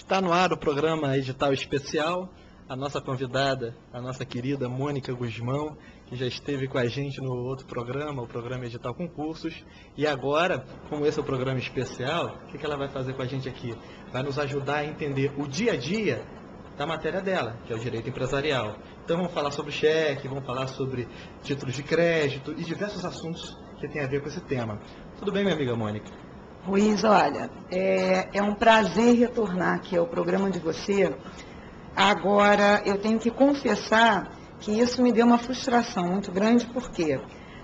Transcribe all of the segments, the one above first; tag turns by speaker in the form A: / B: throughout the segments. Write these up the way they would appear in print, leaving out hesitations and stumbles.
A: Está no ar o programa Edital Especial. A nossa convidada, a nossa querida Mônica Guzmão, que já esteve com a gente no outro programa, o programa Edital Concursos. E agora, como esse é o programa especial, o que ela vai fazer com a gente aqui? Vai nos ajudar a entender o dia a dia da matéria dela, que é o direito empresarial. Então vamos falar sobre cheque, vamos falar sobre títulos de crédito e diversos assuntos que têm a ver com esse tema. Tudo bem, minha amiga Mônica?
B: Luiz, olha, é um prazer retornar aqui ao programa de você. Agora, eu tenho que confessar que isso me deu uma frustração muito grande, porque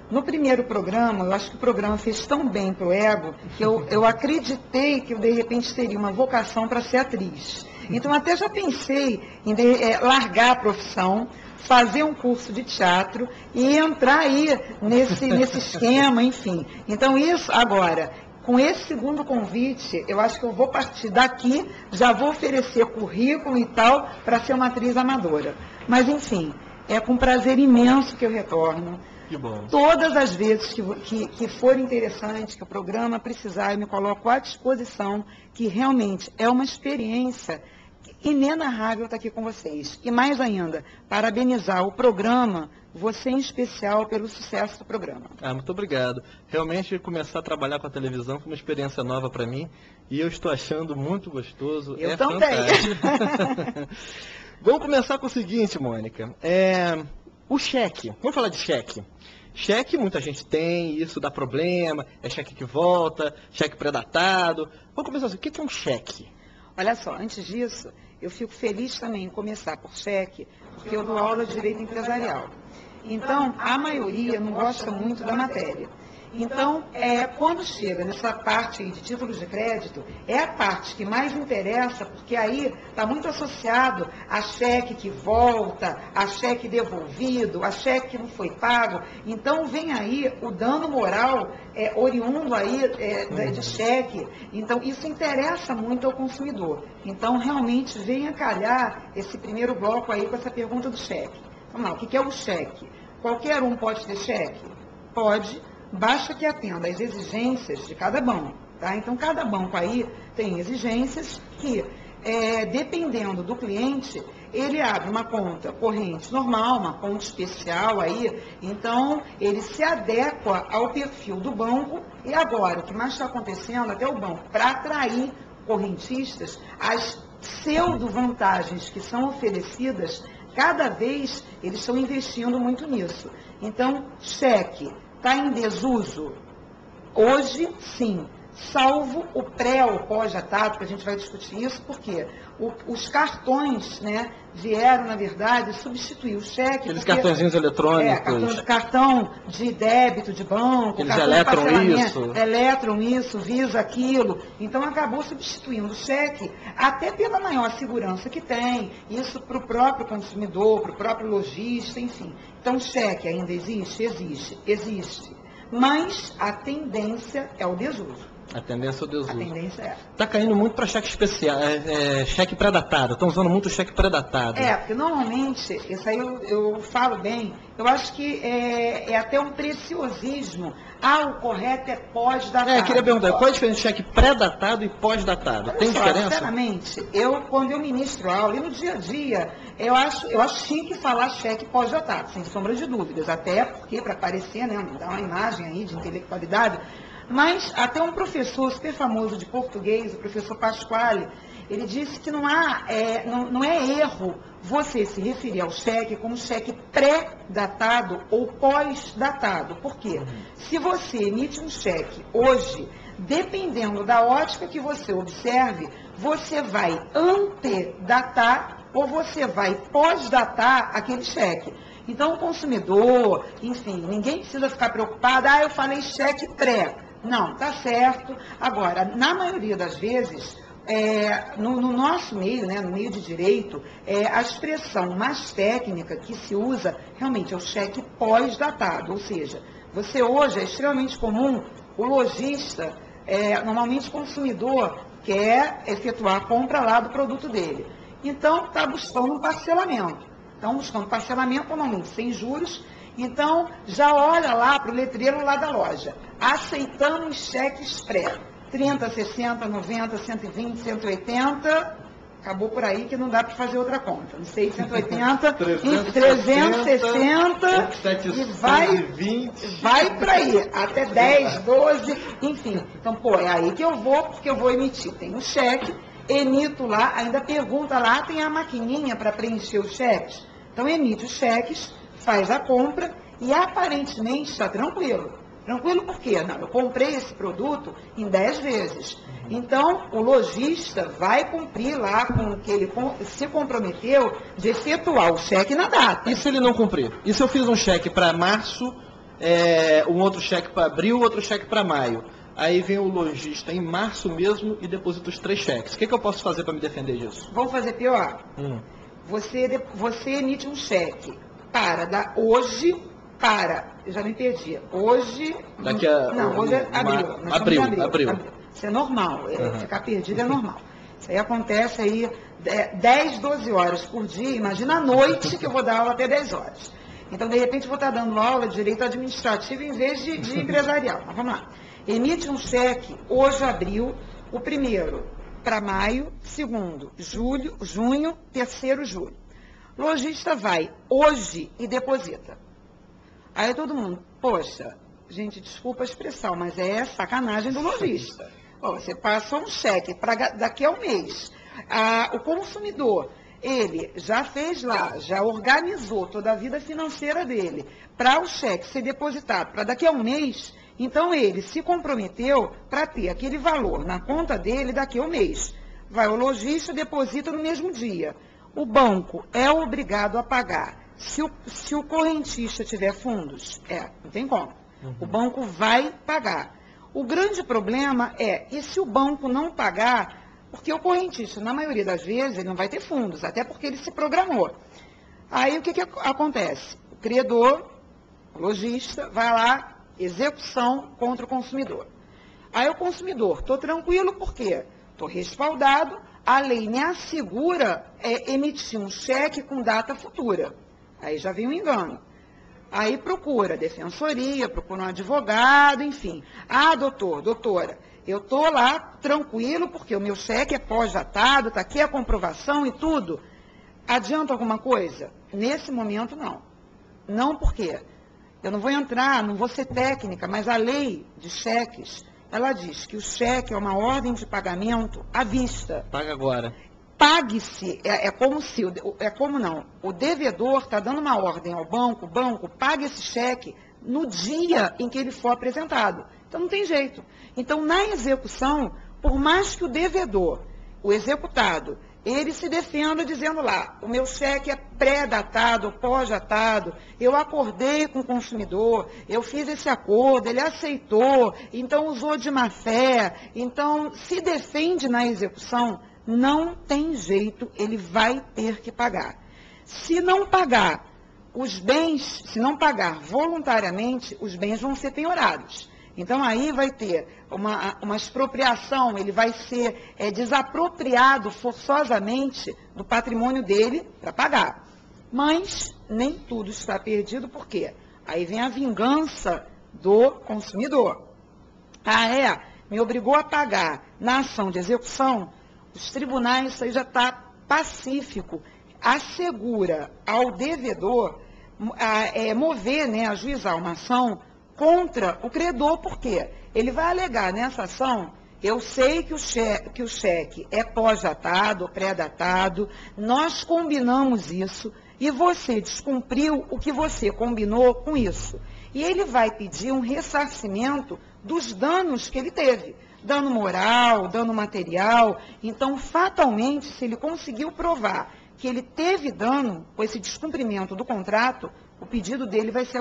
B: no primeiro programa, eu acho que o programa fez tão bem para o ego, que eu acreditei que eu, de repente, teria uma vocação para ser atriz. Então, até já pensei em largar a profissão, fazer um curso de teatro e entrar aí nesse esquema, enfim. Então, isso, agora, com esse segundo convite, eu acho que eu vou partir daqui, já vou oferecer currículo e tal, para ser uma atriz amadora. Mas, enfim, é com prazer imenso que eu retorno.
A: Que bom. Todas
B: as vezes que for interessante, que o programa precisar, eu me coloco à disposição, que realmente é uma experiência inenarrável estar aqui com vocês. E mais ainda, parabenizar o programa, você em especial, pelo sucesso do programa.
A: Muito obrigado. Realmente, começar a trabalhar com a televisão foi uma experiência nova para mim e eu estou achando muito gostoso.
B: Eu também.
A: Fantástico. Vamos começar com o seguinte, Mônica. O cheque. Vamos falar de cheque. Cheque muita gente tem, isso dá problema, é cheque que volta, cheque pré-datado. Vamos começar assim, o que é um cheque?
B: Olha só, antes disso, eu fico feliz também em começar por cheque, porque eu dou aula de direito empresarial. Então, a maioria não gosta muito da matéria. Então, quando chega nessa parte aí de títulos de crédito, é a parte que mais interessa, porque aí está muito associado a cheque que volta, a cheque devolvido, a cheque que não foi pago. Então, vem aí o dano moral oriundo aí de cheque. Então, isso interessa muito ao consumidor. Então, realmente, vem a calhar esse primeiro bloco aí com essa pergunta do cheque. Vamos lá, o que é o cheque? Qualquer um pode ter cheque? Pode. Basta que atenda às exigências de cada banco, tá? Então, cada banco aí tem exigências que, dependendo do cliente, ele abre uma conta corrente normal, uma conta especial aí, então ele se adequa ao perfil do banco e agora, o que mais está acontecendo, até o banco, para atrair correntistas, as pseudo-vantagens que são oferecidas, cada vez eles estão investindo muito nisso. Então, cheque está em desuso? Hoje, sim. Salvo o pré ou pós-datado, que a gente vai discutir isso, porque os cartões, vieram, na verdade, substituir o cheque.
A: Aqueles cartõezinhos eletrônicos.
B: Cartão de débito de banco.
A: Eles eletram
B: isso, Visa aquilo. Então, acabou substituindo o cheque, até pela maior segurança que tem, isso para o próprio consumidor, para o próprio lojista, enfim. Então, cheque ainda existe? Existe. Mas a tendência é o desuso.
A: A tendência é o desuso.
B: A tendência é.
A: Está caindo muito para cheque especial, cheque pré-datado. Estão usando muito cheque pré-datado.
B: Porque normalmente, isso aí eu falo bem, eu acho que é até um preciosismo. O correto é pós-datado.
A: Queria perguntar, qual é a diferença de cheque pré-datado e pós-datado? Tem diferença?
B: Sinceramente, quando eu ministro aula, e no dia a dia, eu acho chique falar cheque pós-datado, sem sombra de dúvidas, até porque, para parecer, dar uma imagem aí de intelectualidade. Mas até um professor super famoso de português, o professor Pasquale, ele disse que não é erro você se referir ao cheque como cheque pré-datado ou pós-datado. Por quê? Se você emite um cheque hoje, dependendo da ótica que você observe, você vai antedatar ou você vai pós-datar aquele cheque. Então, o consumidor, enfim, ninguém precisa ficar preocupado, eu falei cheque pré. Não, tá certo. Agora, na maioria das vezes, no nosso meio, no meio de direito, a expressão mais técnica que se usa realmente é o cheque pós-datado. Ou seja, você hoje é extremamente comum, o lojista, normalmente o consumidor, quer efetuar a compra lá do produto dele. Então, está buscando um parcelamento. Então, buscando parcelamento, normalmente sem juros. Então, já olha lá para o letreiro lá da loja. Aceitamos cheques pré. 30, 60, 90, 120, 180, acabou por aí que não dá para fazer outra conta. Não sei, 180, 360 e vai para aí, até 10, 12, enfim. Então, pô, é aí que eu vou, porque eu vou emitir. Tem um cheque, emito lá, ainda pergunta lá, tem a maquininha para preencher os cheques. Então, emite os cheques, faz a compra e aparentemente está tranquilo. Tranquilo por quê? Não, eu comprei esse produto em 10 vezes. Então, o lojista vai cumprir lá com o que ele se comprometeu de efetuar o cheque na data.
A: E se ele não cumprir? E se eu fiz um cheque para março, um outro cheque para abril, outro cheque para maio? Aí vem o lojista em março mesmo e deposita os 3 cheques. O que eu posso fazer para me defender disso?
B: Vamos fazer pior. Você emite um cheque para hoje... eu já me perdi. Hoje...
A: Daqui a...
B: Não, hoje é abril. Isso é normal, ficar perdido é normal. Isso aí acontece aí 10, 12 horas por dia. Imagina a noite que eu vou dar aula até 10 horas. Então, de repente, eu vou estar dando aula de direito administrativo em vez de empresarial. Mas vamos lá. Emite um cheque hoje, abril, o primeiro para maio, segundo, junho, terceiro, julho. Lojista vai hoje e deposita. Aí todo mundo, poxa, gente, desculpa a expressão, mas é sacanagem do lojista. Você passou um cheque para daqui a um mês. O consumidor, ele já fez lá, já organizou toda a vida financeira dele para o cheque ser depositado para daqui a um mês, então ele se comprometeu para ter aquele valor na conta dele daqui a um mês. Vai o lojista, deposita no mesmo dia. O banco é obrigado a pagar. Se o correntista tiver fundos, não tem como. O banco vai pagar. O grande problema e se o banco não pagar, porque o correntista, na maioria das vezes, ele não vai ter fundos, até porque ele se programou. Aí o que acontece? O credor, o lojista, vai lá, execução contra o consumidor. Aí o consumidor, estou tranquilo porque estou respaldado, a lei me assegura emitir um cheque com data futura. Aí já vem um engano. Aí procura defensoria, procura um advogado, enfim. Doutora, eu estou lá tranquilo porque o meu cheque é pós-datado, está aqui a comprovação e tudo. Adianta alguma coisa? Nesse momento, não. Não porque eu não vou entrar, não vou ser técnica, mas a lei de cheques, ela diz que o cheque é uma ordem de pagamento à vista.
A: Paga agora.
B: Pague-se, o devedor está dando uma ordem ao banco, o banco paga esse cheque no dia em que ele for apresentado. Então não tem jeito. Então na execução, por mais que o devedor, o executado, ele se defenda dizendo lá, o meu cheque é pré-datado, pós-datado, eu acordei com o consumidor, eu fiz esse acordo, ele aceitou, então usou de má fé, então se defende na execução, não tem jeito, ele vai ter que pagar. Se não pagar os bens, se não pagar voluntariamente, os bens vão ser penhorados. Então aí vai ter uma expropriação, ele vai ser desapropriado forçosamente do patrimônio dele para pagar. Mas nem tudo está perdido, por quê? Aí vem a vingança do consumidor. Me obrigou a pagar na ação de execução. Os tribunais, isso aí já está pacífico, assegura ao devedor ajuizar uma ação contra o credor, por quê? Ele vai alegar nessa ação, eu sei que o cheque é pós-datado, pré-datado, nós combinamos isso e você descumpriu o que você combinou com isso. E ele vai pedir um ressarcimento dos danos que ele teve. Dano moral, dano material. Então, fatalmente, se ele conseguiu provar que ele teve dano com esse descumprimento do contrato, o pedido dele vai ser